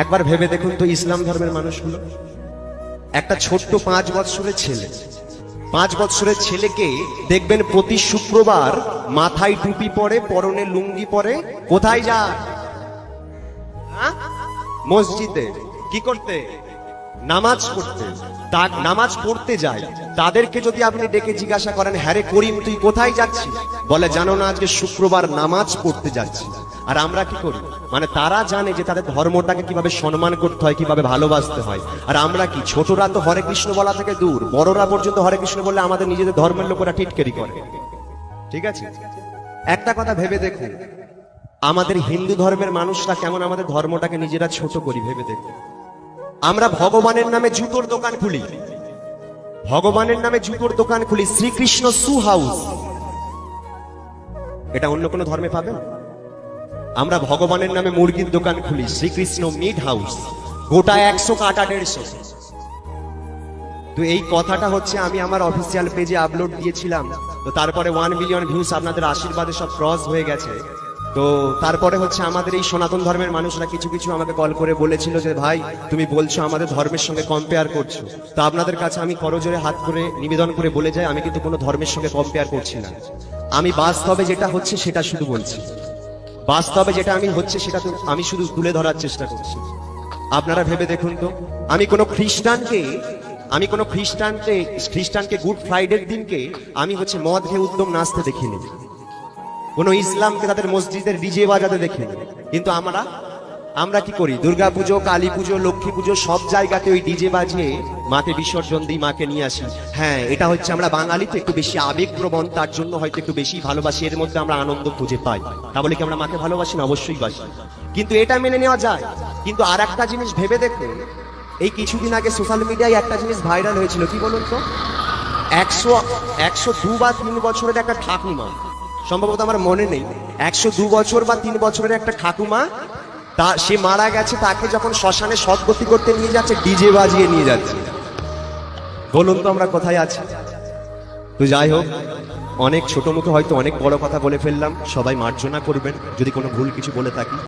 একবার ভেবে দেখুন তো ইসলাম ধর্মের মানুষগুলো, একটা ছোট্ট 5 বছরের ছেলে, 5 বছরের ছেলেকে দেখবেন প্রতি শুক্রবার মাথায় টুপি পরে, পরনে লুঙ্গি পরে, কোথায় যায়? মসজিদে। কি করতে? নামাজ পড়তে। নামাজ পড়তে যায়। তাদেরকে যদি আপনি ডেকে জিজ্ঞাসা করেন, হ্যাঁ রে করিম তুই কোথায় যাচ্ছিস, বলে জানো না আজকে শুক্রবার নামাজ পড়তে যাচ্ছি। আর আমরা কি করি? মানে তারা জানে যে তাদের ধর্মটাকে কিভাবে সম্মান করতে হয়, কিভাবে ভালোবাসতে হয়। আর আমরা কি, ছোটরা তো হরে কৃষ্ণ বলা থেকে দূর, বড়রা পর্যন্ত হরে কৃষ্ণ বললে আমাদের নিজেদের ধর্মের লোকেরা টিটকারি করে। ঠিক আছে, একটা কথা ভেবে দেখুন, আমাদের হিন্দু ধর্মের মানুষরা কেমন আমাদের ধর্মটাকে নিজেরা ছোট করি ভেবে দেখুন। আমরা ভগবানের নামে জুতোর দোকান খুলি, ভগবানের নামে জুতোর দোকান খুলি, শ্রীকৃষ্ণ শু হাউস, এটা অন্য কোনো ধর্মে পাবেন? আমরা ভগবানের নামে মুরগির দোকান খুলি, শ্রীকৃষ্ণ মিট হাউস, গোটা 100 কাটা 150। তো এই কথাটা হচ্ছে আমি আমার অফিসিয়াল পেজে আপলোড দিয়েছিলাম, তো তারপরে 1 মিলিয়ন ভিউজ আপনাদের আশীর্বাদে সব ক্রস হয়ে গেছে। তো তারপরে হচ্ছে আমাদের এই সনাতন ধর্মের মানুষরা কিছু কিছু আমাকে কল করে বলেছিল যে ভাই তুমি বলছো আমাদের ধর্মের সঙ্গে কম্পেয়ার করছো। তো আপনাদের কাছে আমি করজোরে হাত করে নিবেদন করে বলে যাই, আমি কিন্তু কোনো ধর্মের সঙ্গে কম্পেয়ার করছি না। আমি বাস্তবে যেটা হচ্ছে সেটা শুধু বলছি, বাস্তবে যেটা আমি হচ্ছে সেটা তো আমি শুধু তুলে ধরার চেষ্টা করছি। আপনারা ভেবে দেখুন তো, আমি কোনো খ্রিস্টানকে গুড ফ্রাইডের দিনকে আমি হচ্ছে মদ খেয়ে উদ্যম নাচতে দেখিনি, কোন ইসলামকে তাদের মসজিদের ডিজে বাজাতে দেখিনি। কিন্তু আমরা কি করি? দুর্গা পুজো, কালী পুজো, লক্ষ্মী পুজো সব জায়গাতে ওই ডিজে বাজিয়ে মাকে বিসর্জন দিই, মাকে নিয়ে আসি। হ্যাঁ, এটা হচ্ছে আমরা বাঙালি তো একটু বেশি আবেগপ্রবণ, তার জন্য হয়তো একটু বেশি ভালোবাসি, এর মধ্যে আমরা আনন্দ খুঁজে পাই। তা বলে কি আমরা মাকে ভালোবাসি না? অবশ্যই বাসি, কিন্তু এটা মেনে নেওয়া যায়। কিন্তু আর একটা জিনিস ভেবে দেখুন, এই কিছুদিন আগে সোশ্যাল মিডিয়ায় একটা জিনিস ভাইরাল হয়েছিল, কি বলুন তো? 102 বা 3 বছরের একটা ঠাকুমা, সম্ভবত আমার মনে নেই, 102 বছর বা 3 বছরের একটা ঠাকুমা, সে মারা গেছে, তাকে যখন শ্মশানে সদ্গতি করতে নিয়ে যাচ্ছে ডিজে বাজিয়ে নিয়ে যাচ্ছে। বলুন তো আমরা কোথায় আছি? তো যাই হোক, অনেক ছোট মুখে হয়তো অনেক বড় কথা বলে ফেললাম, সবাই মার্জনা করবেন যদি কোনো ভুল কিছু বলে থাকি।